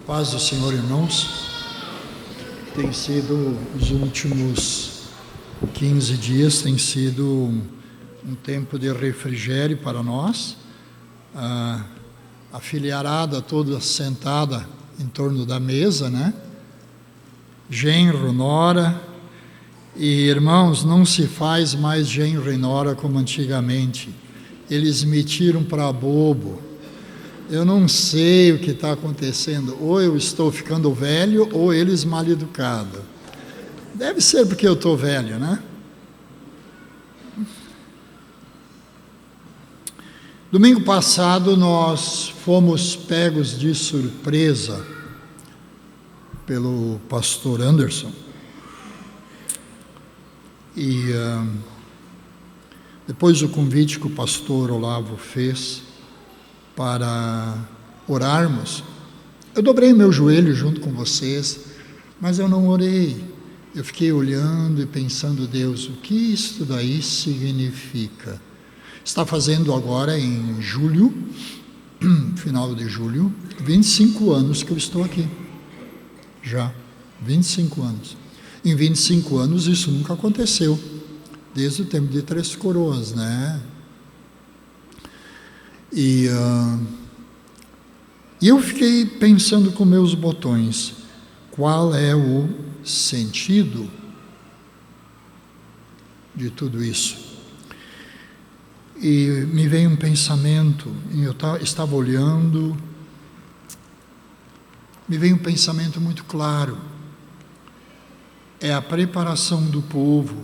Paz do Senhor, irmãos. Tem sido, os últimos 15 dias, tem sido um tempo de refrigério para nós. A filharada toda sentada em torno da mesa, né? Genro, nora. E, irmãos, não se faz mais genro e nora como antigamente. Eles me tiram para bobo. Eu não sei o que está acontecendo. Ou eu estou ficando velho, ou eles mal educados. Deve ser porque eu estou velho, né? Domingo passado nós fomos pegos de surpresa pelo pastor Anderson. E depois do convite que o pastor Olavo fez para orarmos, eu dobrei meu joelho junto com vocês, mas eu não orei. Eu fiquei olhando e pensando, Deus, o que isso daí significa? Está fazendo agora em julho, final de julho, 25 anos que eu estou aqui. Já, 25 anos. Em 25 anos isso nunca aconteceu, desde o tempo de Três Coroas, né? E eu fiquei pensando com meus botões, qual é o sentido de tudo isso? E me veio um pensamento, e eu estava olhando, me veio um pensamento muito claro. É a preparação do povo,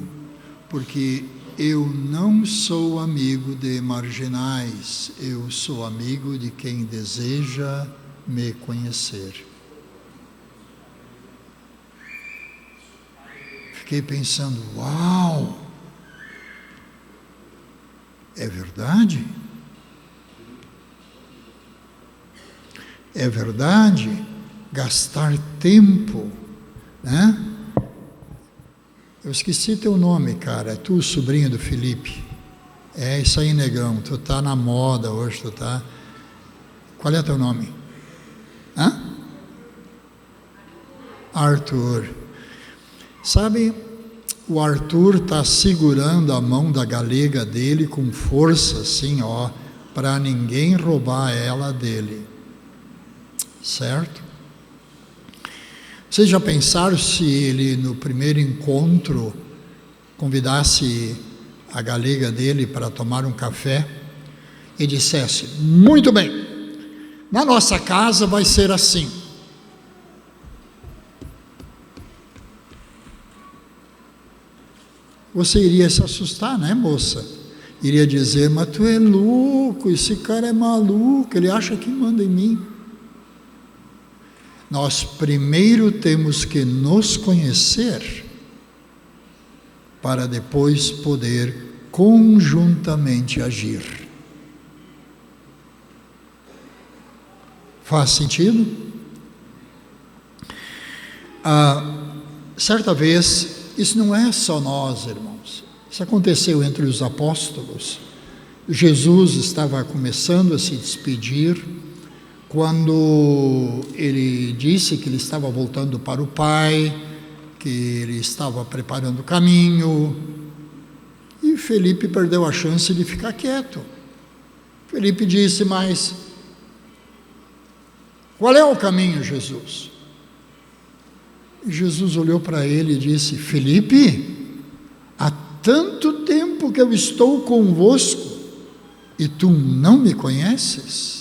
porque eu não sou amigo de marginais, eu sou amigo de quem deseja me conhecer. Fiquei pensando, uau! É verdade? É verdade gastar tempo, né? Eu esqueci teu nome, cara. É tu, sobrinho do Felipe. É isso aí, negão. Tu tá na moda hoje, tu tá... Qual é teu nome? Hã? Arthur. Sabe, o Arthur tá segurando a mão da galega dele com força, assim, ó, para ninguém roubar ela dele. Certo? Vocês já pensaram se ele, no primeiro encontro, convidasse a galega dele para tomar um café e dissesse, muito bem, na nossa casa vai ser assim. Você iria se assustar, né, moça? Iria dizer, mas tu é louco, esse cara é maluco, ele acha que manda em mim. Nós primeiro temos que nos conhecer para depois poder conjuntamente agir. Faz sentido? Certa vez, isso não é só nós, irmãos. Isso aconteceu entre os apóstolos. Jesus estava começando a se despedir, quando ele disse que ele estava voltando para o Pai, que ele estava preparando o caminho, e Felipe perdeu a chance de ficar quieto. Felipe disse, mas qual é o caminho, Jesus? E Jesus olhou para ele e disse, Felipe, há tanto tempo que eu estou convosco e tu não me conheces?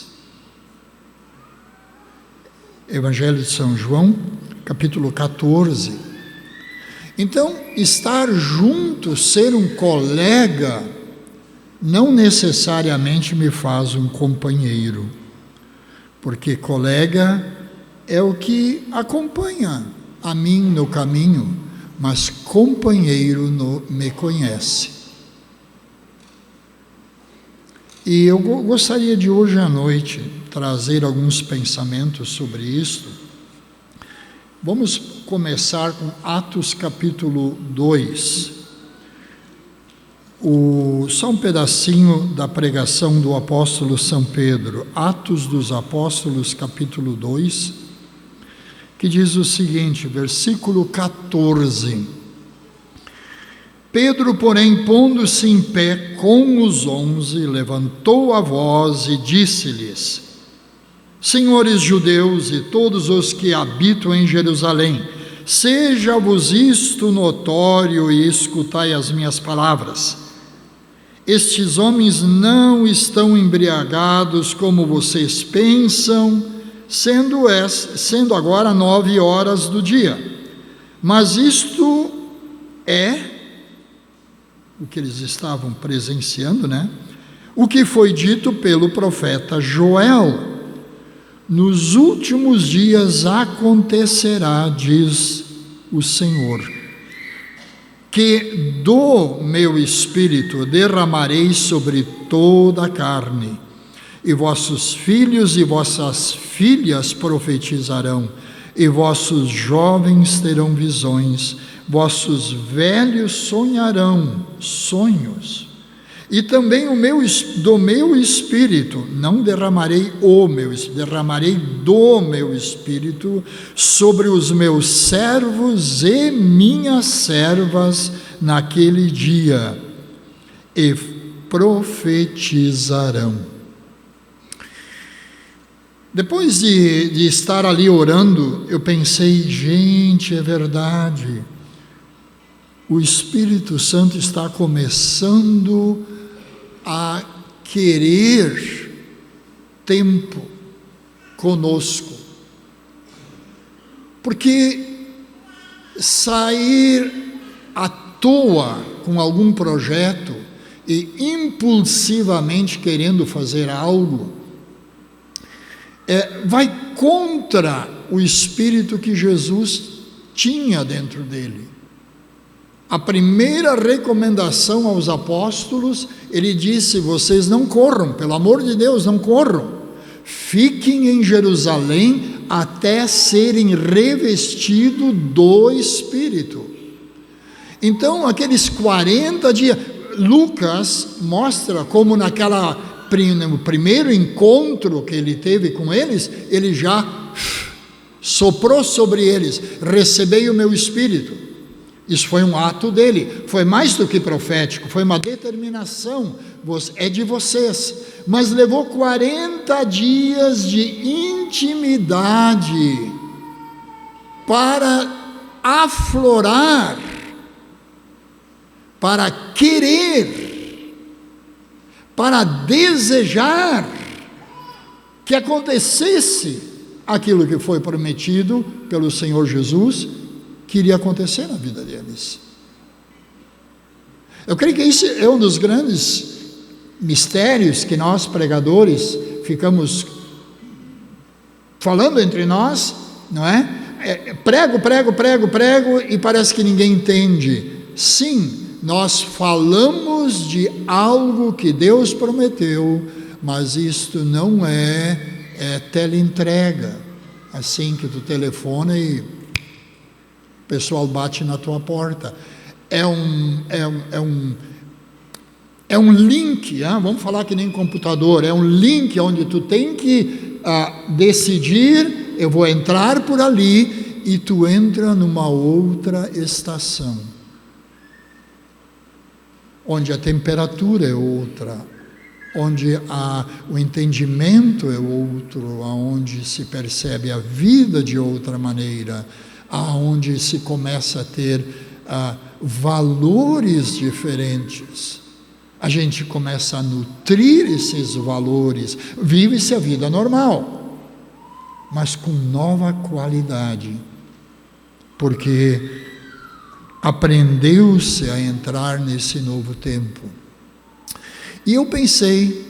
Evangelho de São João, capítulo 14. Então, estar junto, ser um colega, não necessariamente me faz um companheiro, porque colega é o que acompanha a mim no caminho, mas companheiro me conhece. E eu gostaria de hoje à noite trazer alguns pensamentos sobre isto. Vamos começar com Atos capítulo 2. Só um pedacinho da pregação do apóstolo São Pedro. Atos dos Apóstolos capítulo 2, que diz o seguinte, versículo 14: Pedro, porém, pondo-se em pé com os 11, levantou a voz e disse-lhes: Senhores judeus e todos os que habitam em Jerusalém, seja-vos isto notório e escutai as minhas palavras. Estes homens não estão embriagados como vocês pensam, sendo agora 9 horas do dia. Mas isto é o que eles estavam presenciando, né? O que foi dito pelo profeta Joel: nos últimos dias acontecerá, diz o Senhor, que do meu Espírito derramarei sobre toda a carne, e vossos filhos e vossas filhas profetizarão, e vossos jovens terão visões, vossos velhos sonharão sonhos. E também do meu Espírito, não derramarei derramarei do meu Espírito sobre os meus servos e minhas servas naquele dia, e profetizarão. Depois de estar ali orando, eu pensei, gente, é verdade, o Espírito Santo está começando a querer tempo conosco, porque sair à toa com algum projeto e impulsivamente querendo fazer algo, vai contra o espírito que Jesus tinha dentro dele. A primeira recomendação aos apóstolos, ele disse: vocês não corram, pelo amor de Deus, não corram. Fiquem em Jerusalém até serem revestidos do Espírito. Então, aqueles 40 dias, Lucas mostra como no primeiro encontro que ele teve com eles, ele já soprou sobre eles: recebei o meu Espírito. Isso foi um ato dele, foi mais do que profético, foi uma determinação, é de vocês. Mas levou 40 dias de intimidade para aflorar, para querer, para desejar que acontecesse aquilo que foi prometido pelo Senhor Jesus, que iria acontecer na vida deles. Eu creio que esse é um dos grandes mistérios que nós, pregadores, ficamos falando entre nós, não é? Prego, e parece que ninguém entende. Sim, nós falamos de algo que Deus prometeu, mas isto não é teleentrega, assim que tu telefona e o pessoal bate na tua porta. É um link, vamos falar que nem computador, é um link onde tu tem que decidir, eu vou entrar por ali, e tu entra numa outra estação, onde a temperatura é outra, onde o entendimento é outro, onde se percebe a vida de outra maneira, aonde se começa a ter valores diferentes. A gente começa a nutrir esses valores, vive-se a vida normal, mas com nova qualidade, porque aprendeu-se a entrar nesse novo tempo. E eu pensei,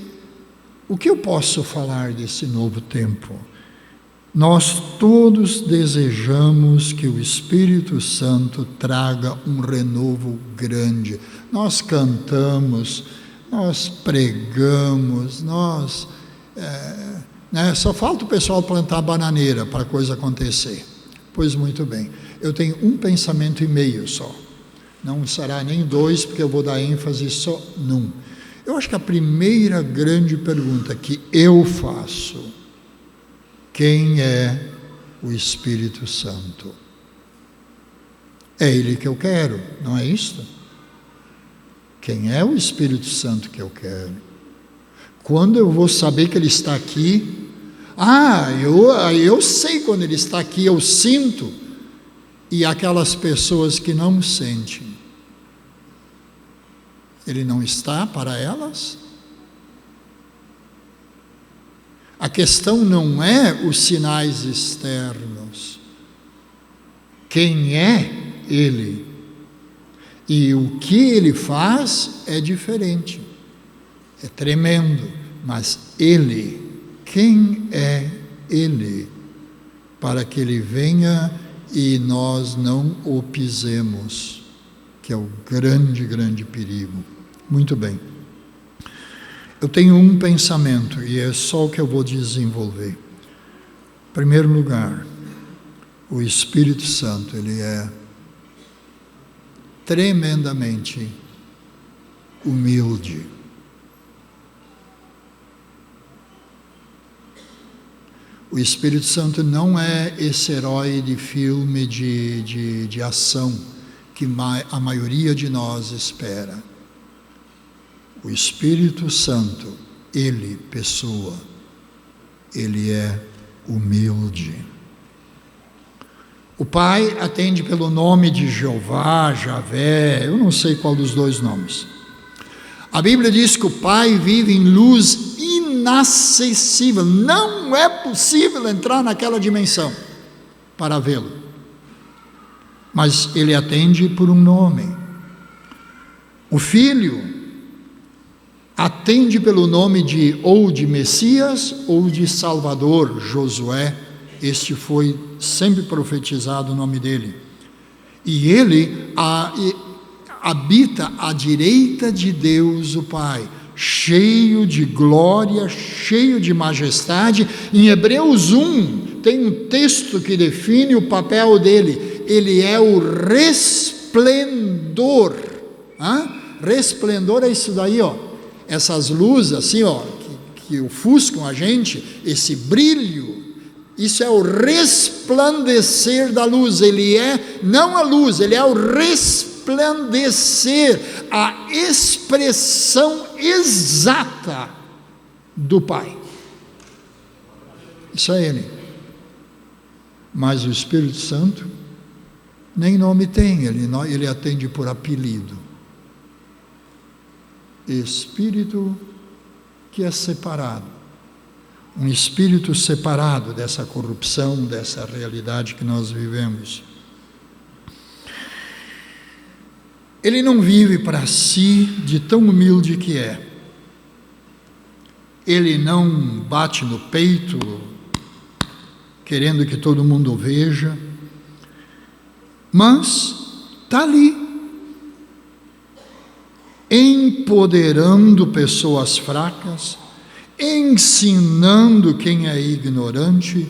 o que eu posso falar desse novo tempo? Nós todos desejamos que o Espírito Santo traga um renovo grande. Nós cantamos, nós pregamos, só falta o pessoal plantar bananeira para a coisa acontecer. Pois muito bem, eu tenho um pensamento e meio só. Não será nem 2, porque eu vou dar ênfase só num. Eu acho que a primeira grande pergunta que eu faço: quem é o Espírito Santo. É Ele que eu quero, não é isso? Quem é o Espírito Santo que eu quero? Quando eu vou saber que Ele está aqui? Eu sei quando Ele está aqui, eu sinto. E aquelas pessoas que não sentem, Ele não está para elas? A questão não é os sinais externos. Quem é Ele? E o que Ele faz é diferente. É tremendo. Mas Ele, quem é Ele? Para que Ele venha e nós não o pisemos, que é o grande, grande perigo. Muito bem. Eu tenho um pensamento e é só o que eu vou desenvolver. Em primeiro lugar, o Espírito Santo, ele é tremendamente humilde. O Espírito Santo não é esse herói de filme de ação que a maioria de nós espera. O Espírito Santo, Ele, pessoa, Ele é humilde. O Pai atende pelo nome de Jeová, Javé, eu não sei qual dos dois nomes. A Bíblia diz que o Pai vive em luz inacessível, não é possível entrar naquela dimensão para vê-lo. Mas Ele atende por um nome. O Filho atende pelo nome ou de Messias ou de Salvador, Josué. Este foi sempre profetizado o nome dele. E ele habita à direita de Deus o Pai, cheio de glória, cheio de majestade. Em Hebreus 1 tem um texto que define o papel dele. Ele é o resplendor. Resplendor é isso daí, essas luzes assim, que ofuscam a gente, esse brilho, isso é o resplandecer da luz. Ele é, não a luz, ele é o resplandecer, a expressão exata do Pai. Isso é Ele. Mas o Espírito Santo nem nome tem, ele atende por apelido. Espírito que é separado, um espírito separado dessa corrupção, dessa realidade que nós vivemos. Ele não vive para si de tão humilde que é. Ele não bate no peito, querendo que todo mundo o veja, mas está ali, empoderando pessoas fracas, ensinando quem é ignorante,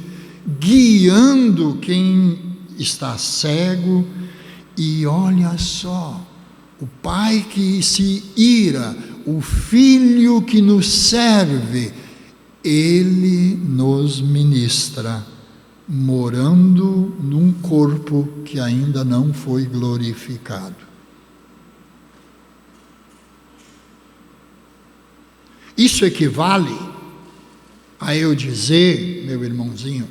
guiando quem está cego. E olha só, o Pai que se ira, o Filho que nos serve, Ele nos ministra, morando num corpo que ainda não foi glorificado. Isso equivale a eu dizer, meu irmãozinho,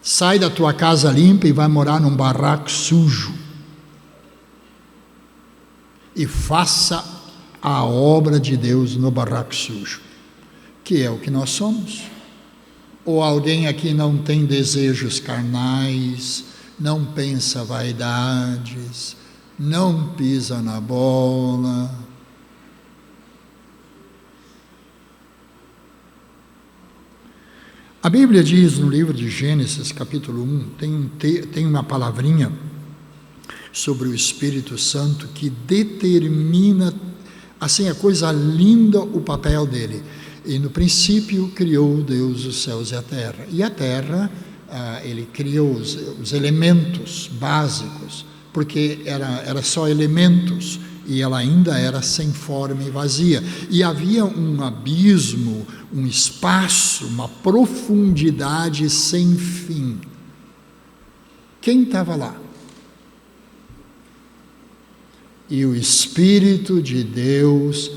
sai da tua casa limpa e vai morar num barraco sujo e faça a obra de Deus no barraco sujo, que é o que nós somos. Ou alguém aqui não tem desejos carnais, não pensa vaidades, não pisa na bola. A Bíblia diz no livro de Gênesis, capítulo 1, tem uma palavrinha sobre o Espírito Santo que determina, assim, a coisa linda, o papel dele. E no princípio criou Deus os céus e a terra. E a terra, ele criou os elementos básicos, porque era só elementos, e ela ainda era sem forma e vazia. E havia um abismo, um espaço, uma profundidade sem fim. Quem estava lá? E o Espírito de Deus,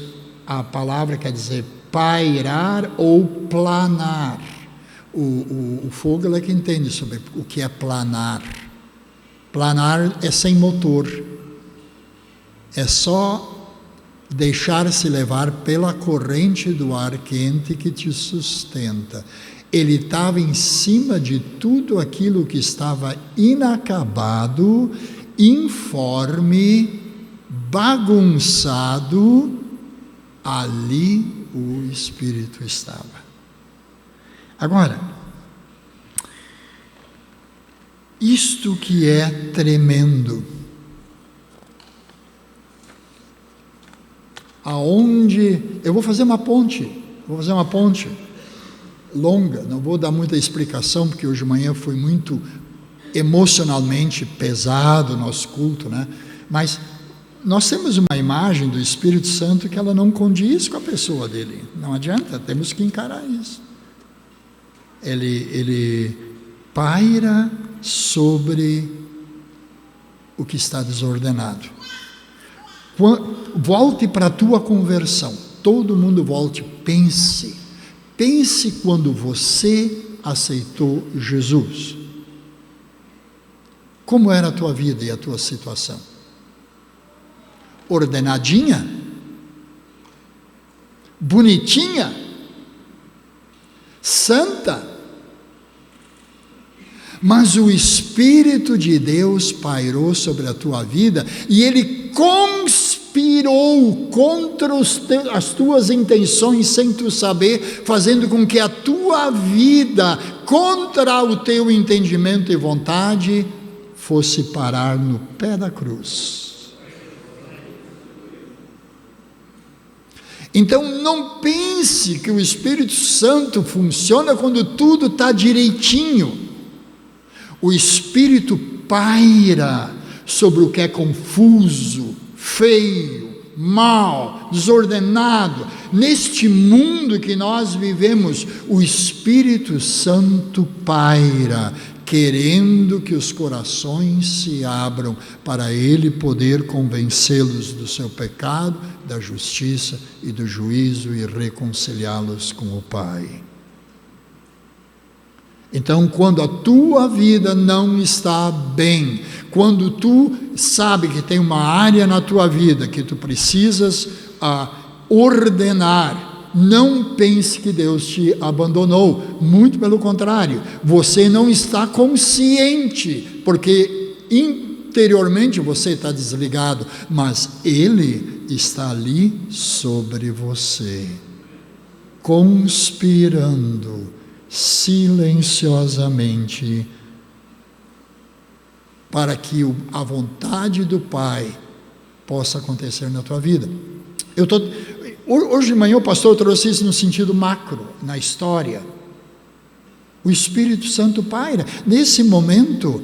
a palavra quer dizer pairar ou planar. O Fogel é que entende sobre o que é planar. Planar é sem motor. É só deixar-se levar pela corrente do ar quente que te sustenta. Ele estava em cima de tudo aquilo que estava inacabado, informe, bagunçado. Ali o Espírito estava. Agora, isto que é tremendo, aonde eu vou fazer uma ponte longa, não vou dar muita explicação, porque hoje de manhã foi muito emocionalmente pesado o nosso culto, né? Mas nós temos uma imagem do Espírito Santo que ela não condiz com a pessoa dele, não adianta, temos que encarar isso. Ele paira sobre o que está desordenado. Volte para a tua conversão, todo mundo volte, pense quando você aceitou Jesus. Como era a tua vida e a tua situação? Ordenadinha? Bonitinha? Santa? Mas o Espírito de Deus pairou sobre a tua vida e ele conspirou contra as tuas intenções sem tu saber, fazendo com que a tua vida, contra o teu entendimento e vontade, fosse parar no pé da cruz. Então não pense que o Espírito Santo funciona quando tudo está direitinho. O Espírito paira sobre o que é confuso, feio, mal, desordenado. Neste mundo que nós vivemos, o Espírito Santo paira, querendo que os corações se abram para Ele poder convencê-los do seu pecado, da justiça e do juízo e reconciliá-los com o Pai. Então, quando a tua vida não está bem, quando tu sabe que tem uma área na tua vida que tu precisas ordenar, não pense que Deus te abandonou, muito pelo contrário, você não está consciente, porque interiormente você está desligado, mas Ele está ali sobre você, conspirando silenciosamente para que a vontade do Pai possa acontecer na tua vida. Hoje de manhã o pastor trouxe isso no sentido macro, na história. O Espírito Santo paira. Nesse momento,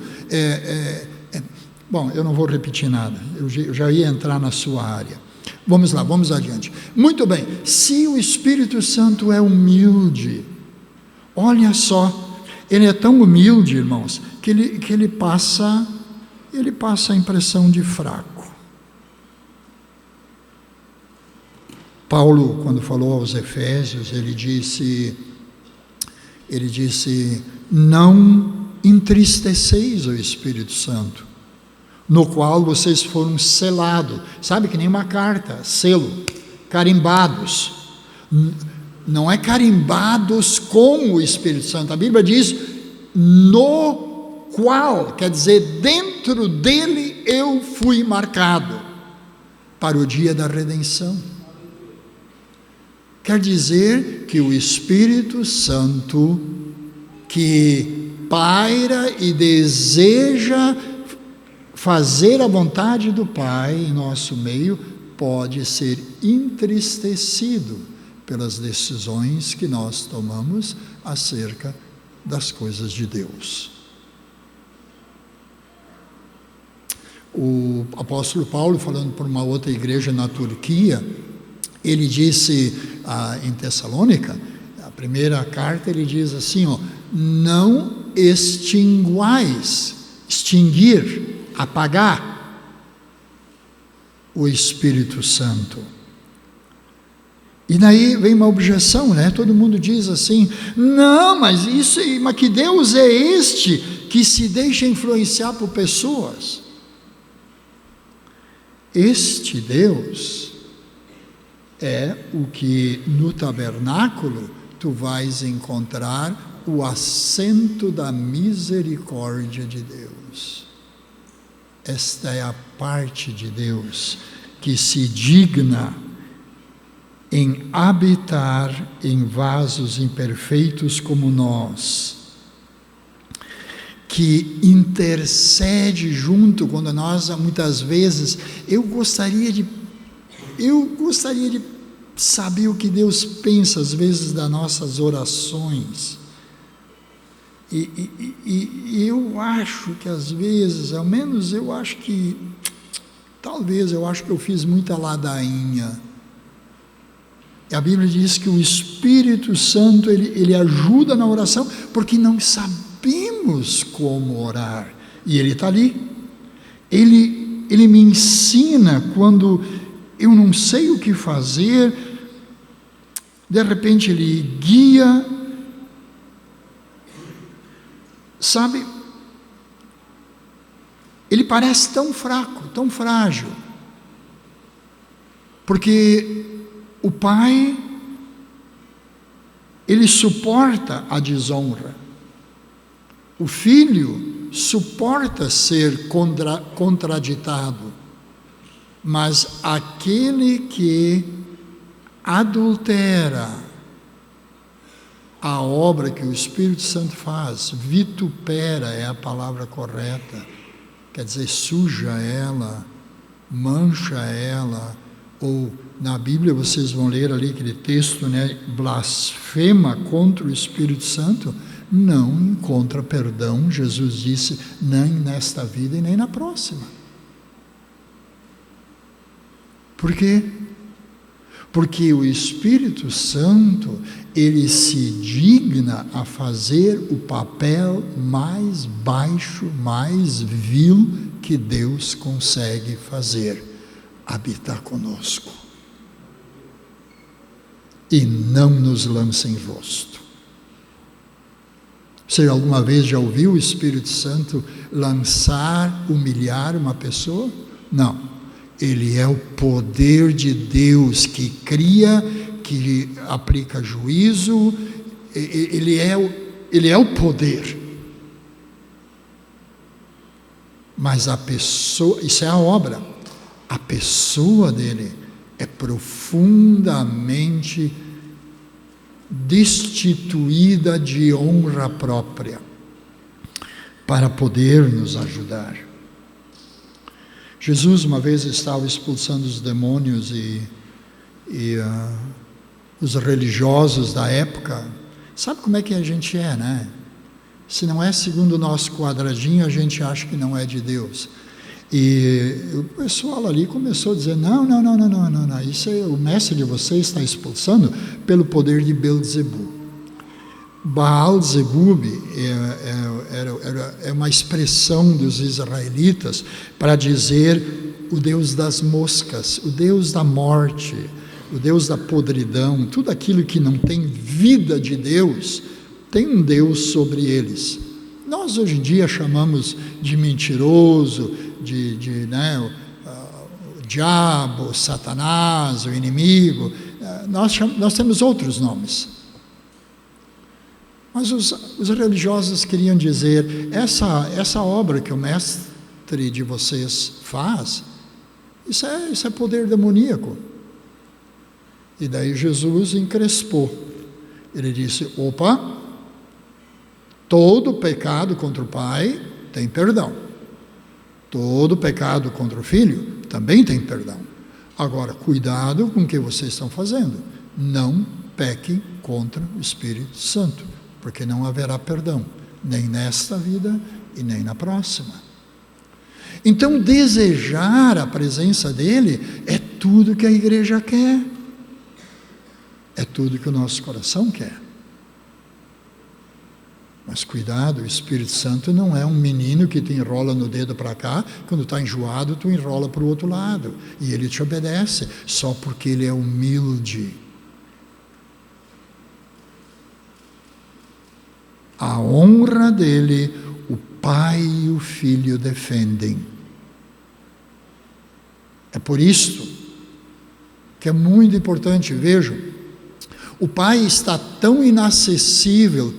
bom, eu não vou repetir nada, eu já ia entrar na sua área. Vamos lá, vamos adiante. Muito bem, se o Espírito Santo é humilde, olha só, ele é tão humilde, irmãos, que ele passa a impressão de fraco. Paulo, quando falou aos Efésios, ele disse, não entristeceis o Espírito Santo, no qual vocês foram selados, sabe, que nem uma carta, selo, carimbados. Não é carimbados com o Espírito Santo, a Bíblia diz no qual, quer dizer, dentro dele eu fui marcado para o dia da redenção. Quer dizer que o Espírito Santo, que paira e deseja fazer a vontade do Pai em nosso meio, pode ser entristecido pelas decisões que nós tomamos acerca das coisas de Deus. O apóstolo Paulo, falando por uma outra igreja na Turquia, ele disse em Tessalônica, a primeira carta, ele diz assim, não extinguais extinguir, apagar o Espírito Santo. E daí vem uma objeção, né? Todo mundo diz assim: não, mas que Deus é este que se deixa influenciar por pessoas? Este Deus é o que no tabernáculo tu vais encontrar o assento da misericórdia de Deus. Esta é a parte de Deus que se digna em habitar em vasos imperfeitos como nós, que intercede junto quando nós, muitas vezes, eu gostaria de saber o que Deus pensa às vezes das nossas orações. E eu acho que às vezes, ao menos eu acho que eu fiz muita ladainha. A Bíblia diz que o Espírito Santo, ele ajuda na oração, porque não sabemos como orar. E Ele está ali. Ele me ensina quando eu não sei o que fazer, de repente Ele guia. Sabe, Ele parece tão fraco, tão frágil, porque o pai, ele suporta a desonra, o filho suporta ser contraditado, mas aquele que adultera a obra que o Espírito Santo faz, vitupera é a palavra correta, quer dizer, suja ela, mancha ela, ou na Bíblia vocês vão ler ali aquele texto, né, blasfema contra o Espírito Santo, não encontra perdão, Jesus disse, nem nesta vida e nem na próxima. Por quê? Porque o Espírito Santo, ele se digna a fazer o papel mais baixo, mais vil que Deus consegue fazer, habitar conosco. E não nos lança em rosto. Você alguma vez já ouviu o Espírito Santo lançar, humilhar uma pessoa? Não. Ele é o poder de Deus que cria, que aplica juízo, ele é o poder. Mas a pessoa, isso é a obra, a pessoa dele é profundamente destituída de honra própria para poder nos ajudar. Jesus uma vez estava expulsando os demônios e os religiosos da época, sabe como é que a gente é, né? Se não é segundo o nosso quadradinho, a gente acha que não é de Deus. E o pessoal ali começou a dizer, não, isso é, o mestre de vocês está expulsando pelo poder de Belzebu. Baal-zebub é uma expressão dos israelitas para dizer o Deus das moscas, o Deus da morte, o Deus da podridão, tudo aquilo que não tem vida de Deus, tem um Deus sobre eles. Nós hoje em dia chamamos de mentiroso, o diabo, Satanás, o inimigo, nós temos outros nomes. Mas os religiosos queriam dizer, essa obra que o mestre de vocês faz, isso é poder demoníaco. E daí Jesus encrespou. Ele disse, opa, todo pecado contra o Pai tem perdão. Todo pecado contra o Filho também tem perdão. Agora, cuidado com o que vocês estão fazendo. Não pequem contra o Espírito Santo, porque não haverá perdão, nem nesta vida e nem na próxima. Então, desejar a presença dele é tudo que a igreja quer. É tudo que o nosso coração quer. Mas cuidado, o Espírito Santo não é um menino que te enrola no dedo para cá, quando está enjoado, tu enrola para o outro lado. E ele te obedece, só porque ele é humilde. A honra dele, o Pai e o Filho defendem. É por isso que é muito importante, vejam, o Pai está tão inacessível,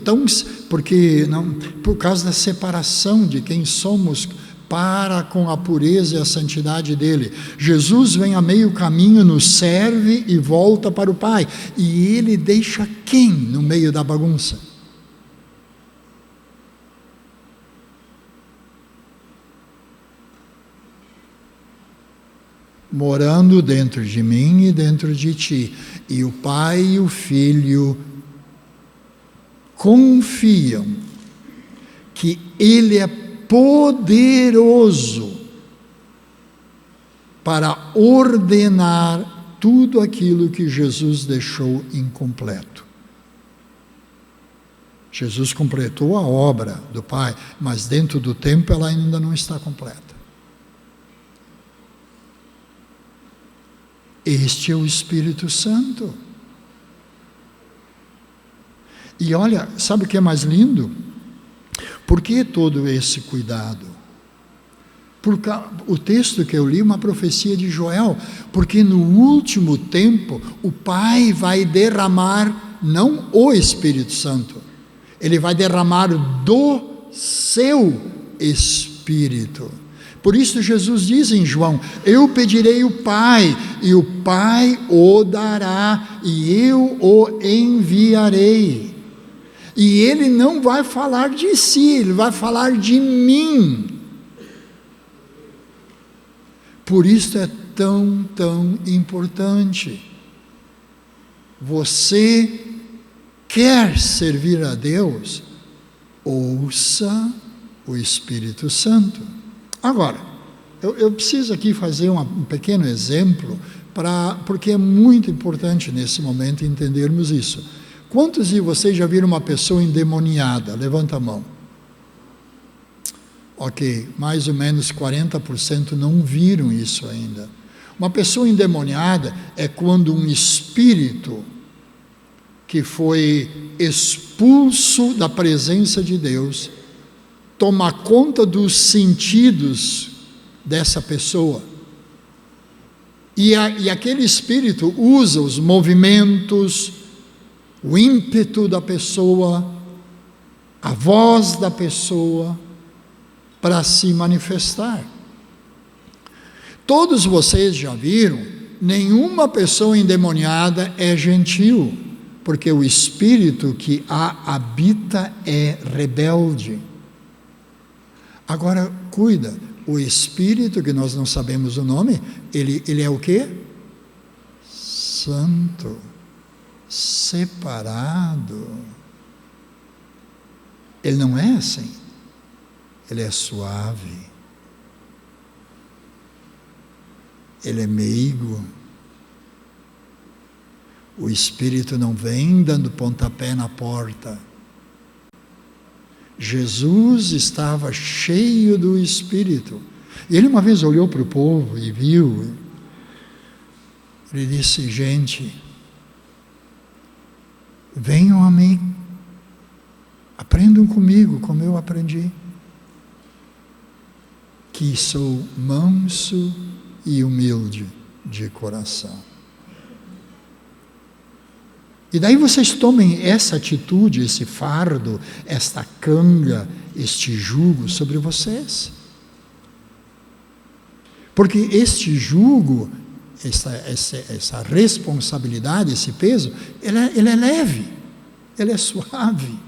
por causa da separação de quem somos para com a pureza e a santidade dele. Jesus vem a meio caminho, nos serve e volta para o Pai. E ele deixa quem no meio da bagunça? Morando dentro de mim e dentro de ti. E o Pai e o Filho confiam que Ele é poderoso para ordenar tudo aquilo que Jesus deixou incompleto. Jesus completou a obra do Pai, mas dentro do tempo ela ainda não está completa. Este é o Espírito Santo. E olha, sabe o que é mais lindo? Por que todo esse cuidado? O texto que eu li é uma profecia de Joel, porque no último tempo o Pai vai derramar, não o Espírito Santo, Ele vai derramar do seu Espírito. Por isso Jesus diz em João: eu pedirei o Pai, e o Pai o dará, e eu o enviarei. E ele não vai falar de si, ele vai falar de mim. Por isso é tão importante. Você quer servir a Deus? Ouça o Espírito Santo. Agora, eu preciso aqui fazer um pequeno exemplo, porque é muito importante nesse momento entendermos isso. Quantos de vocês já viram uma pessoa endemoniada? Levanta a mão. Ok, mais ou menos 40% não viram isso ainda. Uma pessoa endemoniada é quando um espírito que foi expulso da presença de Deus toma conta dos sentidos dessa pessoa. E aquele espírito usa os movimentos, o ímpeto da pessoa, a voz da pessoa, para se manifestar. Todos vocês já viram, nenhuma pessoa endemoniada é gentil, porque o espírito que a habita é rebelde. Agora, cuida, o espírito, que nós não sabemos o nome, ele é o quê? Santo, separado. Ele não é assim, ele é suave, ele é meigo. O espírito não vem dando pontapé na porta. Jesus estava cheio do Espírito. E ele uma vez olhou para o povo e viu. Ele disse: gente, venham a mim, aprendam comigo como eu aprendi, que sou manso e humilde de coração. E daí vocês tomem essa atitude, esse fardo, esta canga, este jugo sobre vocês. Porque este jugo, essa responsabilidade, esse peso, ele é leve, ele é suave.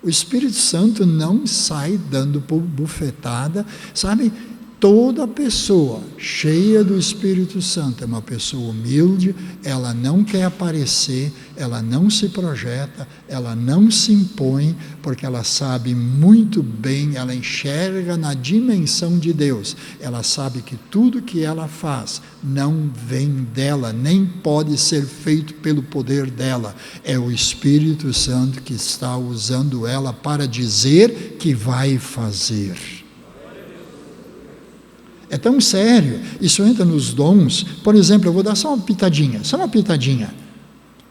O Espírito Santo não sai dando bufetada, sabe? Toda pessoa cheia do Espírito Santo é uma pessoa humilde, ela não quer aparecer, ela não se projeta, ela não se impõe, porque ela sabe muito bem, ela enxerga na dimensão de Deus. Ela sabe que tudo que ela faz não vem dela, nem pode ser feito pelo poder dela. É o Espírito Santo que está usando ela para dizer que vai fazer. É tão sério, isso entra nos dons. Por exemplo, eu vou dar só uma pitadinha.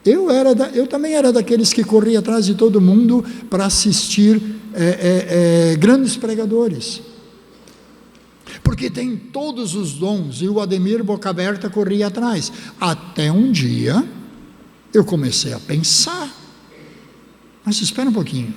Eu também era daqueles que corria atrás de todo mundo para assistir grandes pregadores. Porque tem todos os dons, e o Ademir boca aberta corria atrás. Até um dia, eu comecei a pensar, mas espera um pouquinho,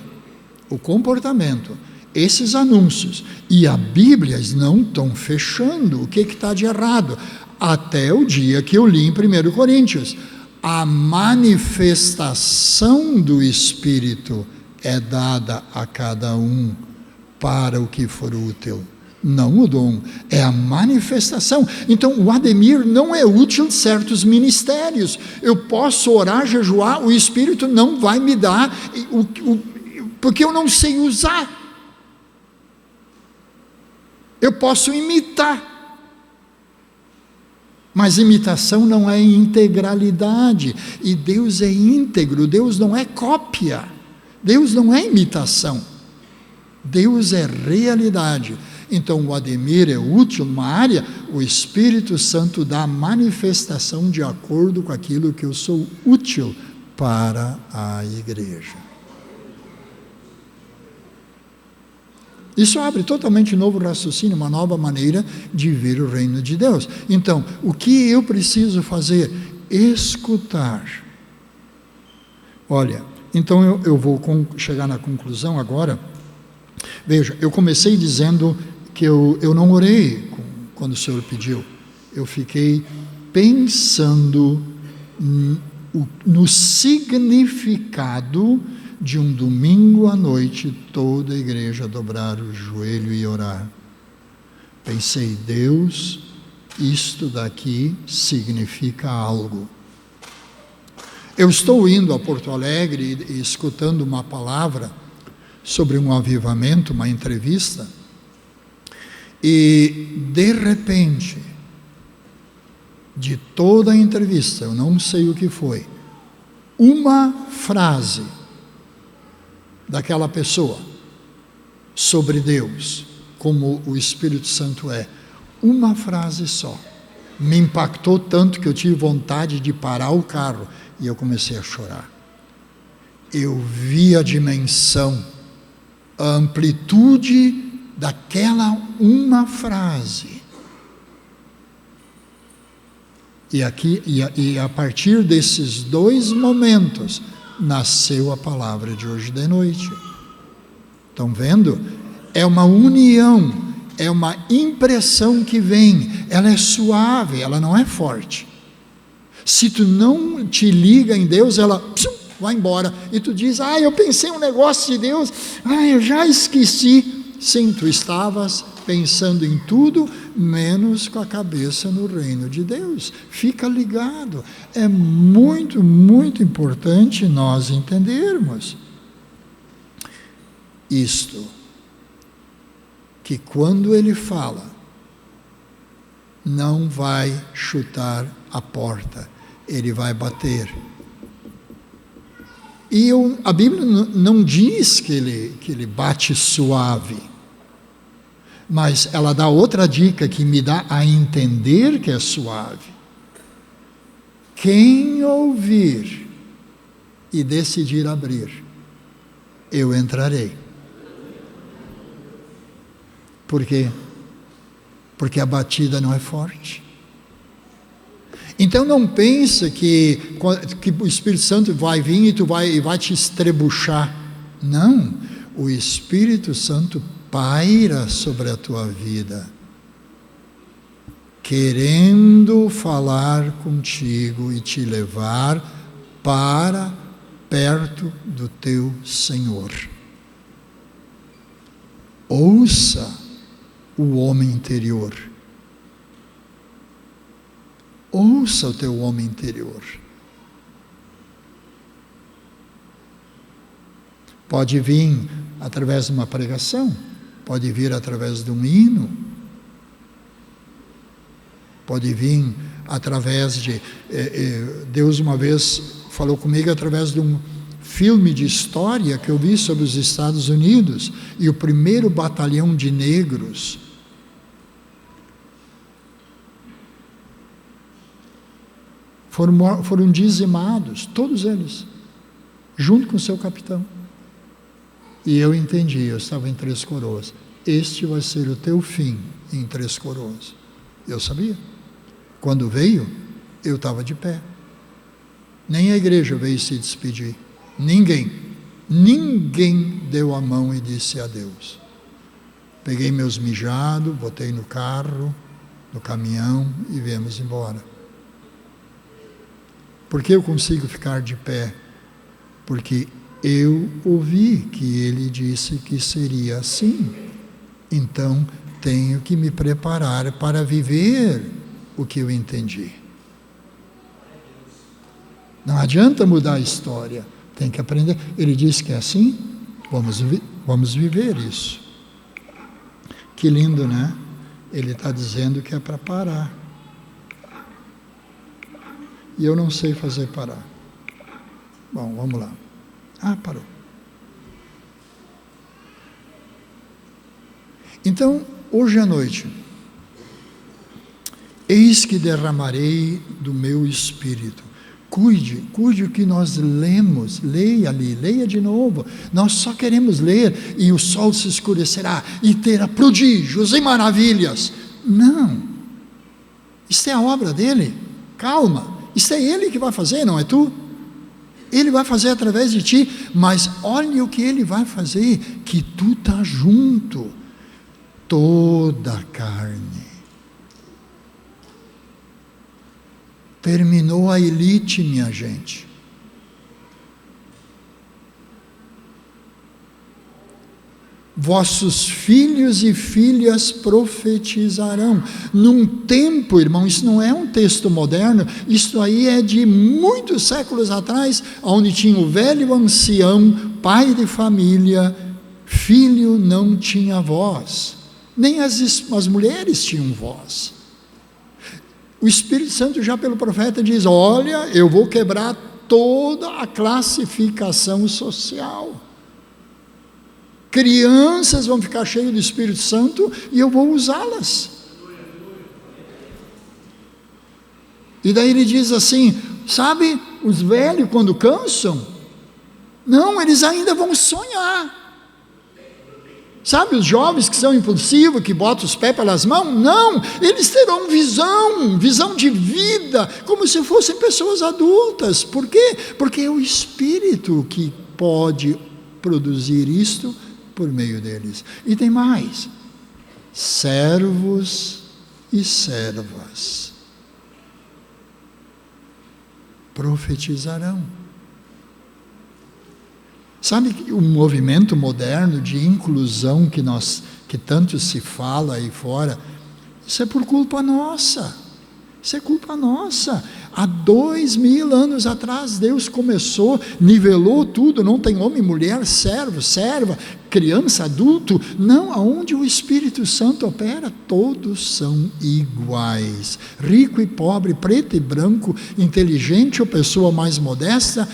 o comportamento, esses anúncios e a Bíblia não estão fechando. O que está de errado? Até o dia que eu li em 1 Coríntios, a manifestação do Espírito é dada a cada um para o que for útil. Não o dom, é a manifestação. Então o Ademir não é útil em certos ministérios. Eu posso orar, jejuar, o Espírito não vai me dar, porque eu não sei usar. Eu posso imitar, mas imitação não é integralidade, e Deus é íntegro, Deus não é cópia, Deus não é imitação, Deus é realidade. Então o Ademir é útil numa área, o Espírito Santo dá manifestação de acordo com aquilo que eu sou útil para a igreja. Isso abre totalmente novo raciocínio, uma nova maneira de ver o reino de Deus. Então, o que eu preciso fazer? Escutar. Olha, então eu vou chegar na conclusão agora. Veja, eu comecei dizendo que eu não orei quando o Senhor pediu. Eu fiquei pensando no significado de um domingo à noite, toda a igreja dobrar o joelho e orar. Pensei, Deus, isto daqui significa algo. Eu estou indo a Porto Alegre e escutando uma palavra sobre um avivamento, uma entrevista, e de repente, de toda a entrevista, eu não sei o que foi, uma frase daquela pessoa sobre Deus, como o Espírito Santo é, uma frase só, me impactou tanto que eu tive vontade de parar o carro e eu comecei a chorar. Eu vi a dimensão, a amplitude daquela uma frase. E a partir desses dois momentos nasceu a palavra de hoje de noite. Estão vendo? É uma união, é uma impressão que vem, ela é suave, ela não é forte. Se tu não te liga em Deus, ela vai embora, e tu diz, eu pensei um negócio de Deus, eu já esqueci. Sim, tu estavas pensando em tudo, menos com a cabeça no reino de Deus. Fica ligado. É muito, muito importante nós entendermos isto, que quando ele fala, não vai chutar a porta, ele vai bater. E a Bíblia não diz que ele bate suave, mas ela dá outra dica que me dá a entender que é suave. Quem ouvir e decidir abrir, eu entrarei. Por quê? Porque a batida não é forte. Então não pensa que o Espírito Santo vai vir e vai te estrebuchar. Não, o Espírito Santo paira sobre a tua vida, querendo falar contigo e te levar para perto do teu Senhor. Ouça o homem interior. Ouça o teu homem interior. Pode vir através de uma pregação, pode vir através de um hino, pode vir através de... Deus uma vez falou comigo através de um filme de história que eu vi sobre os Estados Unidos, e o primeiro batalhão de negros foram dizimados, todos eles, junto com o seu capitão. E eu entendi, eu estava em Três Coroas. Este vai ser o teu fim em Três Coroas. Eu sabia. Quando veio, eu estava de pé. Nem a igreja veio se despedir. Ninguém deu a mão e disse adeus. Peguei meus mijados, botei no carro, no caminhão e viemos embora. Por que eu consigo ficar de pé? Porque eu ouvi que ele disse que seria assim. Então, tenho que me preparar para viver o que eu entendi. Não adianta mudar a história, tem que aprender. Ele disse que é assim, vamos viver isso. Que lindo, né? Ele está dizendo que é para parar. E eu não sei fazer parar. Bom, vamos lá. Ah, parou. Então, hoje à noite, eis que derramarei do meu espírito. Cuide o que nós lemos, leia ali, leia de novo. Nós só queremos ler e o sol se escurecerá e terá prodígios e maravilhas. Não, isso é a obra dele. Calma, isso é ele que vai fazer, não é tu? Ele vai fazer através de ti, mas olha o que ele vai fazer, que tu está junto. Toda a carne. Terminou a elite, minha gente. Vossos filhos e filhas profetizarão. Num tempo, irmão, isso não é um texto moderno, isso aí é de muitos séculos atrás, onde tinha o velho ancião, pai de família, filho não tinha voz, nem as mulheres tinham voz. O Espírito Santo já pelo profeta diz, olha, eu vou quebrar toda a classificação social. Crianças vão ficar cheias do Espírito Santo e eu vou usá-las. E daí ele diz assim, sabe, os velhos quando cansam, não, eles ainda vão sonhar. Sabe, os jovens que são impulsivos, que botam os pés pelas mãos, não, eles terão visão de vida, como se fossem pessoas adultas. Por quê? Porque é o Espírito que pode produzir isto por meio deles. E tem mais, servos e servas profetizarão. Sabe que o movimento moderno de inclusão que tanto se fala aí fora, isso é por culpa nossa. Isso é culpa nossa. Há 2000 anos atrás, Deus começou, nivelou tudo, não tem homem, mulher, servo, serva, criança, adulto. Não, aonde o Espírito Santo opera, todos são iguais. Rico e pobre, preto e branco, inteligente ou pessoa mais modesta,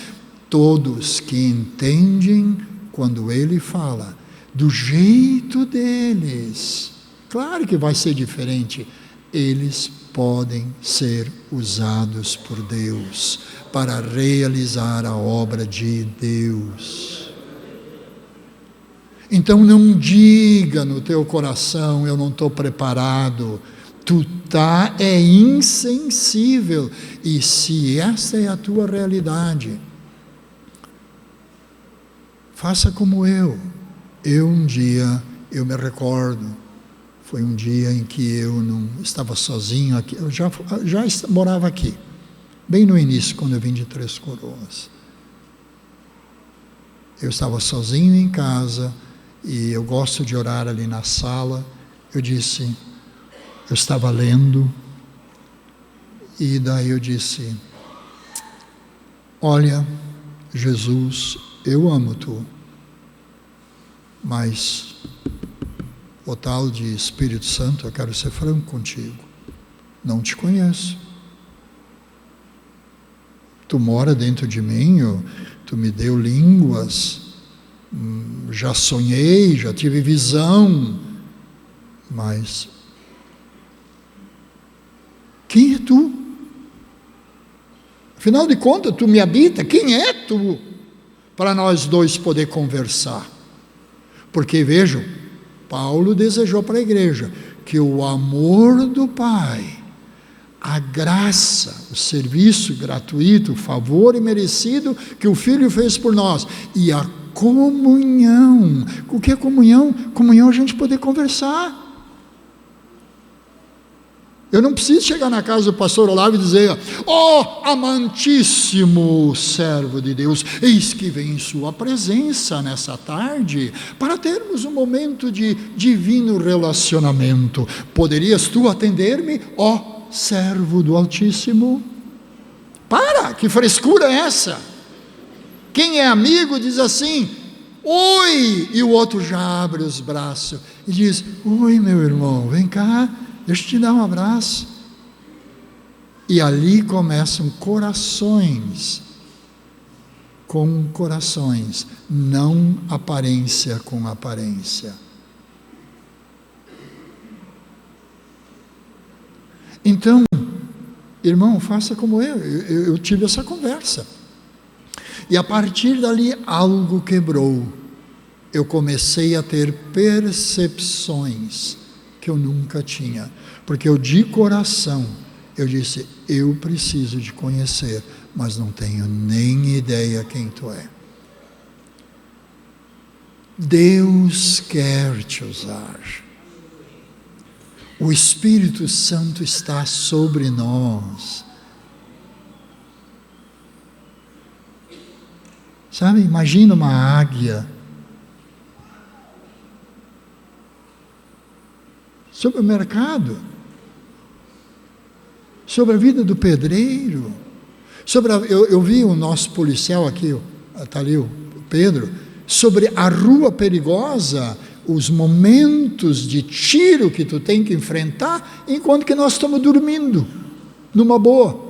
todos que entendem quando ele fala, do jeito deles. Claro que vai ser diferente. Eles podem ser usados por Deus para realizar a obra de Deus. Então não diga no teu coração, eu não estou preparado. Tu é insensível. E se essa é a tua realidade, faça como eu. Um dia, eu me recordo, foi um dia em que eu não estava sozinho aqui, eu já morava aqui, bem no início, quando eu vim de Três Coroas. Eu estava sozinho em casa, e eu gosto de orar ali na sala, eu disse, eu estava lendo, e daí eu disse, olha, Jesus, eu amo tu, mas o tal de Espírito Santo, eu quero ser franco contigo, não te conheço. Tu mora dentro de mim, tu me deu línguas, já sonhei, já tive visão, mas quem é tu? Afinal de contas, tu me habita, quem é tu? Para nós dois poder conversar. Porque vejam, Paulo desejou para a igreja que o amor do Pai, a graça, o serviço gratuito, o favor imerecido que o Filho fez por nós, e a comunhão. O que é comunhão? Comunhão é a gente poder conversar. Eu não preciso chegar na casa do pastor Olavo e dizer, ó, amantíssimo servo de Deus, eis que vem em sua presença nessa tarde, para termos um momento de divino relacionamento. Poderias tu atender-me, ó servo do Altíssimo? Para, que frescura é essa? Quem é amigo diz assim, oi, e o outro já abre os braços e diz, oi meu irmão, vem cá, deixa eu te dar um abraço. E ali começam corações com corações, não aparência com aparência. Então, irmão, faça como eu tive essa conversa. E a partir dali algo quebrou. Eu comecei a ter percepções que eu nunca tinha. Porque eu de coração, eu disse, eu preciso de conhecer, mas não tenho nem ideia quem tu é. Deus quer te usar. O Espírito Santo está sobre nós. Sabe, imagina uma águia sobre o mercado, sobre a vida do pedreiro, eu vi o nosso policial aqui, está ali o Pedro, sobre a rua perigosa, os momentos de tiro que tu tem que enfrentar, enquanto que nós estamos dormindo, numa boa.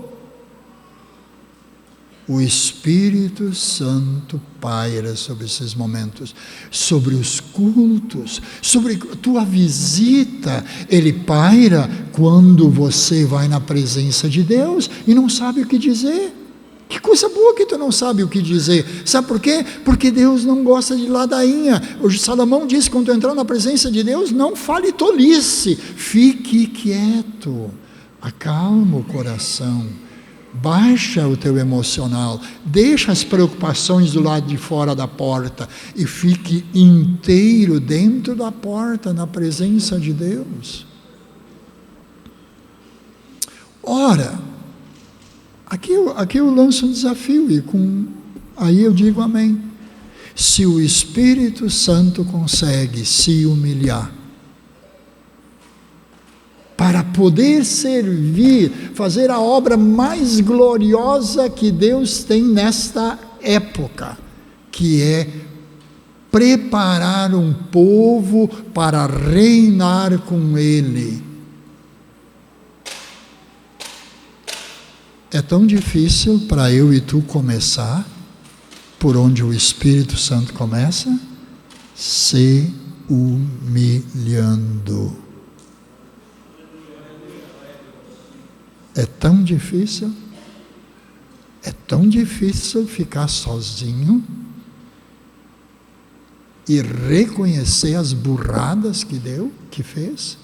O Espírito Santo paira sobre esses momentos, sobre os cultos, sobre tua visita. Ele paira quando você vai na presença de Deus e não sabe o que dizer. Que coisa boa que tu não sabe o que dizer. Sabe por quê? Porque Deus não gosta de ladainha. O Salomão disse, quando tu entrar na presença de Deus, não fale tolice. Fique quieto. Acalma o coração. Baixa o teu emocional. Deixa as preocupações do lado de fora da porta. E fique inteiro dentro da porta, na presença de Deus. Ora, aqui eu lanço um desafio e aí eu digo amém. Se o Espírito Santo consegue se humilhar para poder servir, fazer a obra mais gloriosa que Deus tem nesta época, que é preparar um povo para reinar com Ele. É tão difícil para eu e tu começar por onde o Espírito Santo começa? Se humilhando. É tão difícil ficar sozinho e reconhecer as burradas que fez.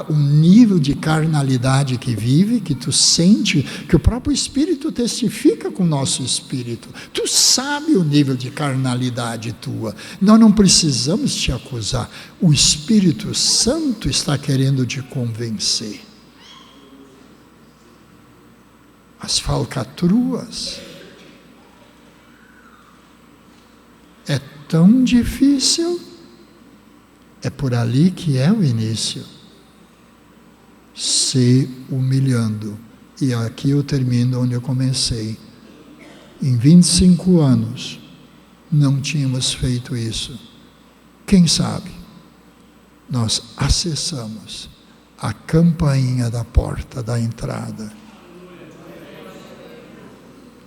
O nível de carnalidade que vive, que tu sente, que o próprio Espírito testifica com o nosso Espírito. Tu sabe o nível de carnalidade tua. Nós não precisamos te acusar. O Espírito Santo está querendo te convencer. As falcatruas. É tão difícil. É por ali que é o início. Se humilhando. E aqui eu termino onde eu comecei. Em 25 anos, não tínhamos feito isso. Quem sabe, nós acessamos a campainha da porta da entrada.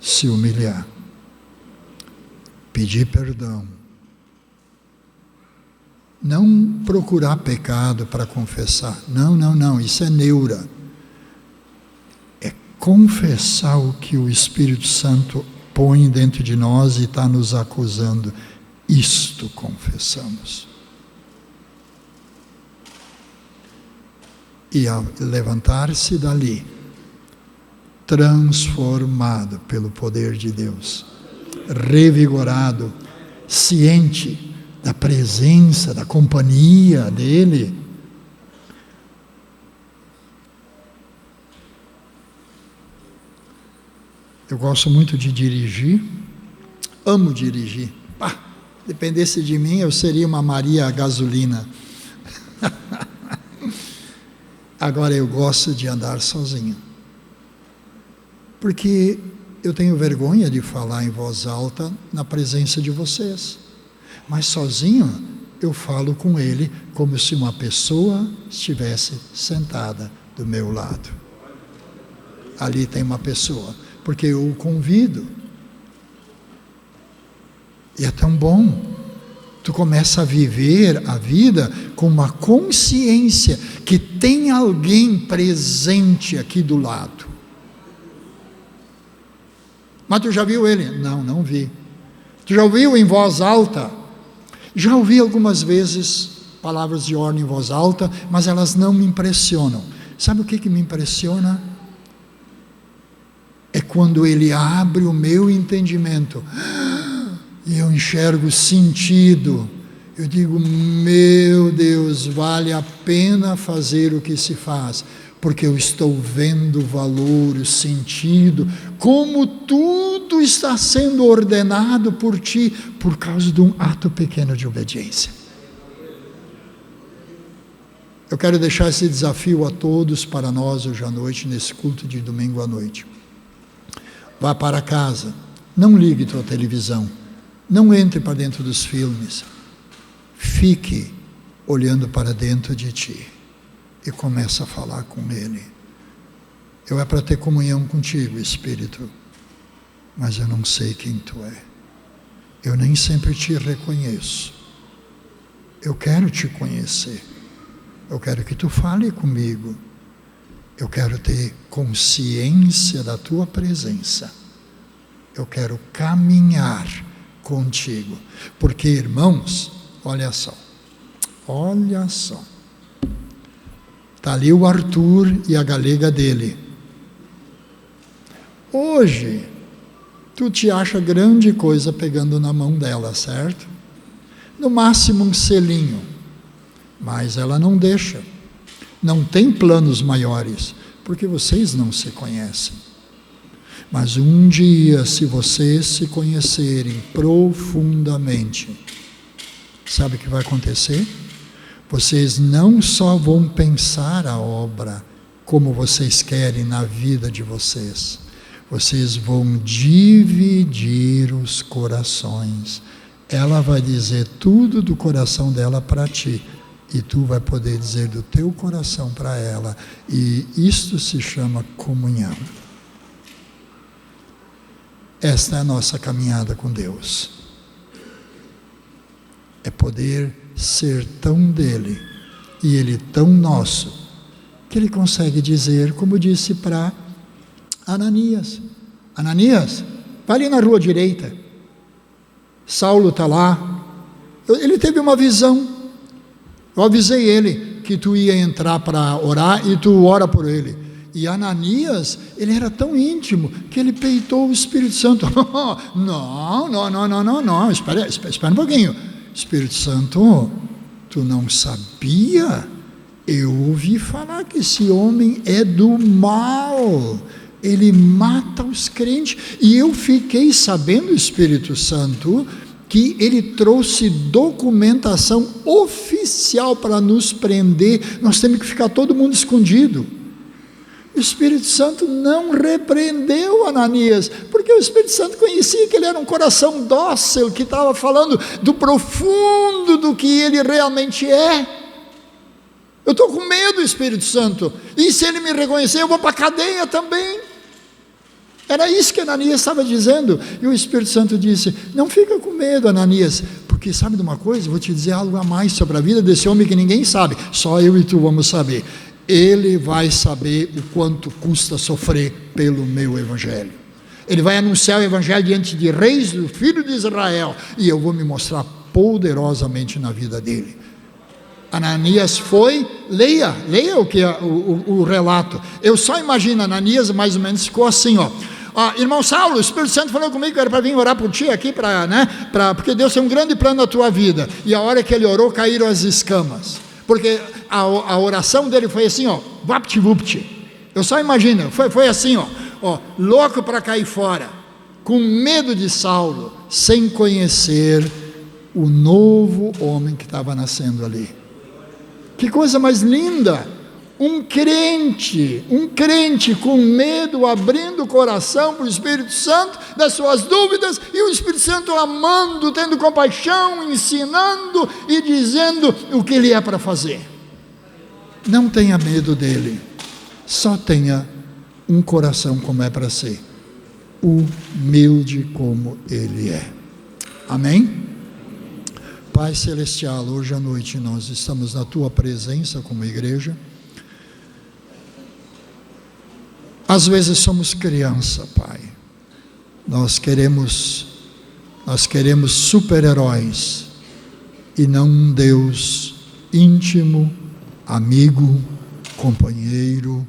Se humilhar. Pedir perdão. Não procurar pecado para confessar. Não, isso é neura. É confessar o que o Espírito Santo põe dentro de nós e está nos acusando. Isto confessamos. E ao levantar-se dali, transformado pelo poder de Deus, revigorado, ciente da presença, da companhia dele. Eu gosto muito de dirigir, amo dirigir. Dependesse de mim, eu seria uma Maria gasolina. Agora eu gosto de andar sozinho, porque eu tenho vergonha de falar em voz alta na presença de vocês. Mas sozinho eu falo com ele como se uma pessoa estivesse sentada do meu lado. Ali tem uma pessoa, porque eu o convido. E é tão bom. Tu começa a viver a vida com uma consciência que tem alguém presente aqui do lado. Mas tu já viu ele? Não vi. Tu já ouviu em voz alta? Já ouvi algumas vezes palavras de ordem em voz alta, mas elas não me impressionam. Sabe o que me impressiona? É quando ele abre o meu entendimento e eu enxergo sentido. Eu digo, meu Deus, vale a pena fazer o que se faz, porque eu estou vendo o valor, o sentido, como tudo está sendo ordenado por ti, por causa de um ato pequeno de obediência. Eu quero deixar esse desafio a todos, para nós hoje à noite, nesse culto de domingo à noite. Vá para casa, não ligue tua televisão, não entre para dentro dos filmes, fique olhando para dentro de ti e começa a falar com ele. Eu é para ter comunhão contigo, Espírito, mas eu não sei quem tu é. Eu nem sempre te reconheço. Eu quero te conhecer. Eu quero que tu fale comigo. Eu quero ter consciência da tua presença. Eu quero caminhar contigo. Porque, irmãos, olha só. Está ali o Arthur e a galega dele. Hoje, tu te acha grande coisa pegando na mão dela, certo? No máximo um selinho. Mas ela não deixa. Não tem planos maiores, porque vocês não se conhecem. Mas um dia, se vocês se conhecerem profundamente, sabe o que vai acontecer? Vocês não só vão pensar a obra como vocês querem na vida de vocês, vocês vão dividir os corações. Ela vai dizer tudo do coração dela para ti, e tu vai poder dizer do teu coração para ela, e isto se chama comunhão. Esta é a nossa caminhada com Deus. É poder ser tão dele e ele tão nosso, que ele consegue dizer, como disse para Ananias: Ananias, vai ali na rua direita, Saulo está lá. Ele teve uma visão. Eu avisei ele que tu ia entrar para orar e tu ora por ele. E Ananias, ele era tão íntimo que ele peitou o Espírito Santo. Não, espera um pouquinho. Espírito Santo, tu não sabia? Eu ouvi falar que esse homem é do mal, ele mata os crentes. E eu fiquei sabendo, Espírito Santo, que ele trouxe documentação oficial para nos prender. Nós temos que ficar todo mundo escondido. O Espírito Santo não repreendeu Ananias, porque o Espírito Santo conhecia que ele era um coração dócil, que estava falando do profundo do que ele realmente é. Eu estou com medo, Espírito Santo, e se ele me reconhecer, eu vou para a cadeia também. Era isso que Ananias estava dizendo, e o Espírito Santo disse: não fica com medo, Ananias, porque sabe de uma coisa, vou te dizer algo a mais sobre a vida desse homem que ninguém sabe, só eu e tu vamos saber. Ele vai saber o quanto custa sofrer pelo meu evangelho. Ele vai anunciar o evangelho diante de reis, do filho de Israel, e eu vou me mostrar poderosamente na vida dele. Ananias foi, leia o que é o relato. Eu só imagino Ananias, mais ou menos ficou assim, ó. Irmão Saulo, o Espírito Santo falou comigo que era para vir orar por ti aqui, porque Deus tem um grande plano na tua vida. E a hora que ele orou, caíram as escamas, porque a oração dele foi assim, ó, vapt-vupt. Eu só imagino, foi assim, ó, louco para cair fora, com medo de Saulo, sem conhecer o novo homem que estava nascendo ali. Que coisa mais linda! Um crente com medo, abrindo o coração para o Espírito Santo, das suas dúvidas, e o Espírito Santo amando, tendo compaixão, ensinando e dizendo o que ele é para fazer. Não tenha medo dele, só tenha um coração como é para ser, humilde como ele é. Amém? Pai Celestial, hoje à noite nós estamos na Tua presença como igreja. Às vezes somos criança, Pai. Nós queremos super-heróis e não um Deus íntimo, amigo, companheiro,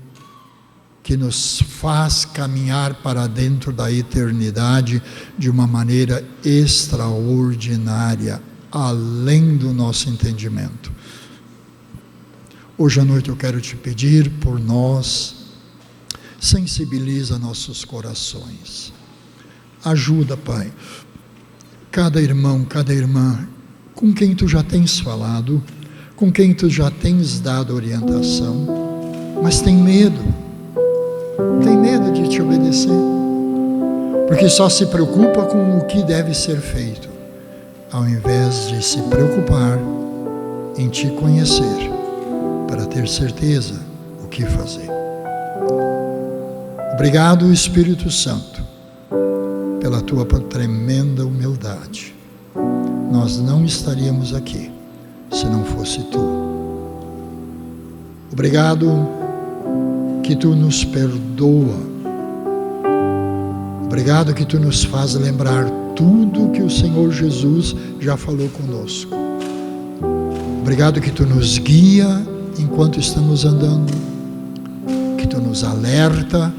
que nos faz caminhar para dentro da eternidade de uma maneira extraordinária, além do nosso entendimento. Hoje à noite eu quero te pedir por nós, sensibiliza nossos corações, ajuda, Pai, cada irmão, cada irmã, com quem Tu já tens falado, com quem Tu já tens dado orientação, mas tem medo de Te obedecer, porque só se preocupa com o que deve ser feito, ao invés de se preocupar em Te conhecer, para ter certeza o que fazer. Obrigado, Espírito Santo, pela Tua tremenda humildade. Nós não estaríamos aqui se não fosse Tu. Obrigado que Tu nos perdoa. Obrigado que Tu nos faz lembrar tudo que o Senhor Jesus já falou conosco. Obrigado que Tu nos guia enquanto estamos andando, que Tu nos alerta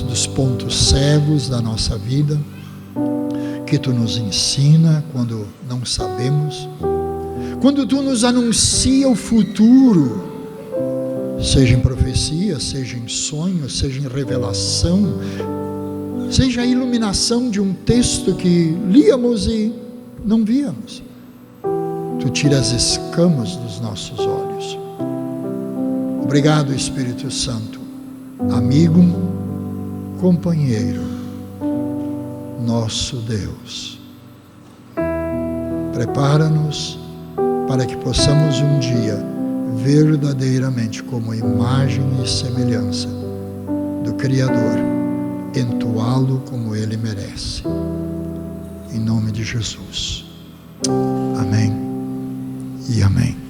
dos pontos cegos da nossa vida, que Tu nos ensina quando não sabemos, quando Tu nos anuncia o futuro, seja em profecia, seja em sonho, seja em revelação, seja a iluminação de um texto que líamos e não víamos. Tu tira as escamas dos nossos olhos. Obrigado, Espírito Santo, amigo, companheiro, nosso Deus. Prepara-nos para que possamos um dia, verdadeiramente como imagem e semelhança do Criador, entoá-lo como Ele merece. Em nome de Jesus. Amém e amém.